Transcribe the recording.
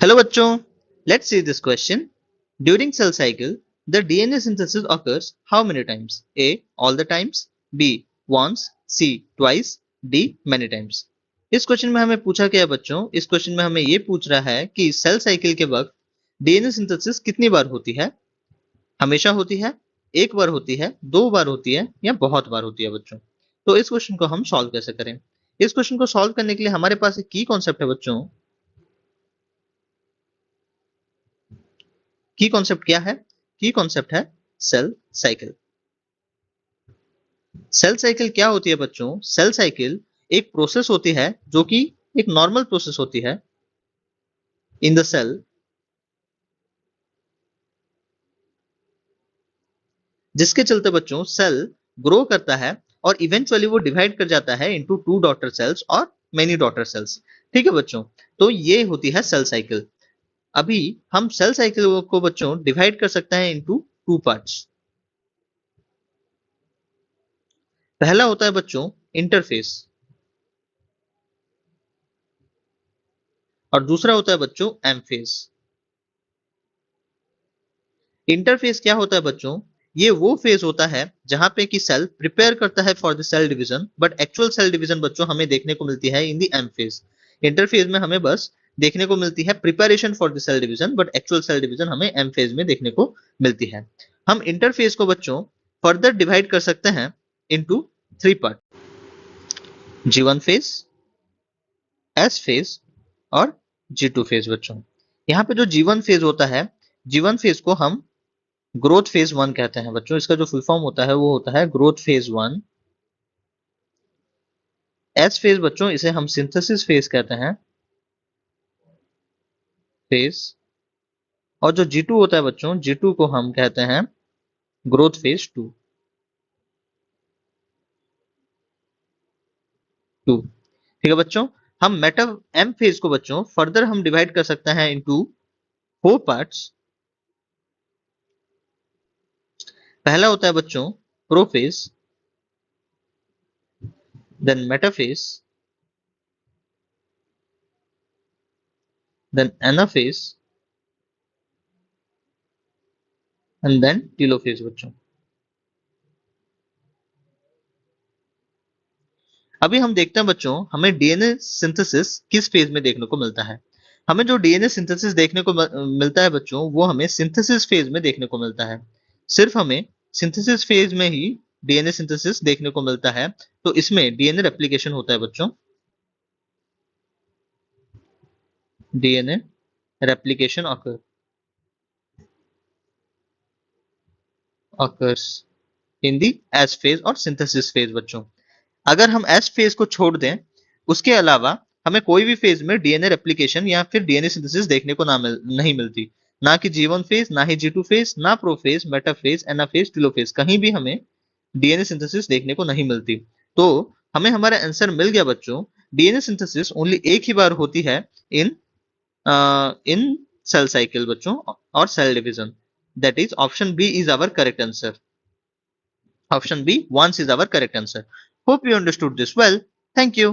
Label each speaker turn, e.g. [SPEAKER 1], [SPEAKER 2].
[SPEAKER 1] Hello बच्चों, let's see this question. During cell cycle, the DNA synthesis occurs how many times? A. All the times. B. Once. C. Twice. D. Many times. इस question में हमें पूछा क्या है बच्चों? इस क्वेश्चन में हमें ये पूछ रहा है कि सेल साइकिल के वक्त डीएनए सिंथेसिस कितनी बार होती है? हमेशा होती है, एक बार होती है, दो बार होती है या बहुत बार होती है बच्चों? तो इस क्वेश्चन को हम सॉल्व कैसे करें? इस क्वेश्चन को सॉल्व करने के लिए हमारे पास एक की कॉन्सेप्ट है बच्चों। की कॉन्सेप्ट क्या है? की कॉन्सेप्ट है सेल साइकिल। सेल साइकिल क्या होती है बच्चों? सेल साइकिल एक प्रोसेस होती है जो कि एक नॉर्मल प्रोसेस होती है इन द सेल, जिसके चलते बच्चों सेल ग्रो करता है और इवेंचुअली वो डिवाइड कर जाता है इनटू टू डॉटर सेल्स और मेनी डॉटर सेल्स। ठीक है बच्चों, तो ये होती है सेल साइकिल। अभी हम सेल साइकिल को बच्चों डिवाइड कर सकते हैं इनटू टू पार्ट्स। पहला होता है बच्चों इंटरफेस और दूसरा होता है बच्चों एम फेज। इंटरफेस क्या होता है बच्चों? ये वो फेज होता है जहां पे कि सेल प्रिपेयर करता है for the cell division, but actual cell division बच्चों हमें देखने को मिलती है in the M phase. Interphase में हमें बस देखने को मिलती है preparation for the cell division, but actual cell division हमें एम फेज में देखने को मिलती है। हम इंटरफेस को बच्चों फर्दर डिवाइड कर सकते हैं into three part: G1 phase, S phase और G2 फेज बच्चों। यहाँ पे जो G1 फेज होता है, G1 फेज को हम ग्रोथ फेज वन कहते हैं बच्चों। इसका जो फुल फॉर्म होता है वो होता है growth phase one. S phase बच्चों इसे हम सिंथेसिस फेज कहते हैं, फेज। और जो G2 होता है बच्चों, G2 को हम कहते हैं ग्रोथ फेज टू। ठीक है बच्चों, हम मेटा एम फेज को बच्चों फर्दर हम डिवाइड कर सकते हैं इनटू फोर पार्ट्स। पहला होता है बच्चों prophase, then metaphase, then anaphase and then telophase बच्चों। अभी हम देखते हैं बच्चों हमें डीएनए सिंथेसिस किस फेज में देखने को मिलता है। हमें जो डीएनए सिंथेसिस देखने को मिलता है बच्चों, वो हमें सिंथेसिस फेज में देखने को मिलता है। सिर्फ हमें सिंथेसिस फेज में ही डीएनए सिंथेसिस देखने को मिलता है। तो इसमें डीएनए रेप्लिकेशन होता है बच्चों। DNA replication occurs in the S phase और synthesis phase बच्चों। अगर हम एस फेज को छोड़ दें, उसके अलावा हमें कोई भी फेज में डीएनए रेप्लिकेशन या फिर डीएनए सिंथेसिस देखने को नहीं मिलती। ना कि G1 फेज, ना ही G2 फेज, ना प्रोफेज, मेटाफेज, एनाफेज, टीलोफेज, कहीं भी हमें डीएनए सिंथेसिस देखने को नहीं मिलती। तो हमें हमारा आंसर मिल गया बच्चों। डीएनए सिंथेसिस ओनली एक ही बार होती है इन इन सेल साइकिल बच्चों और cell division. That is option B is our correct answer. Option B, once is our correct answer. Hope you understood this well. Thank you.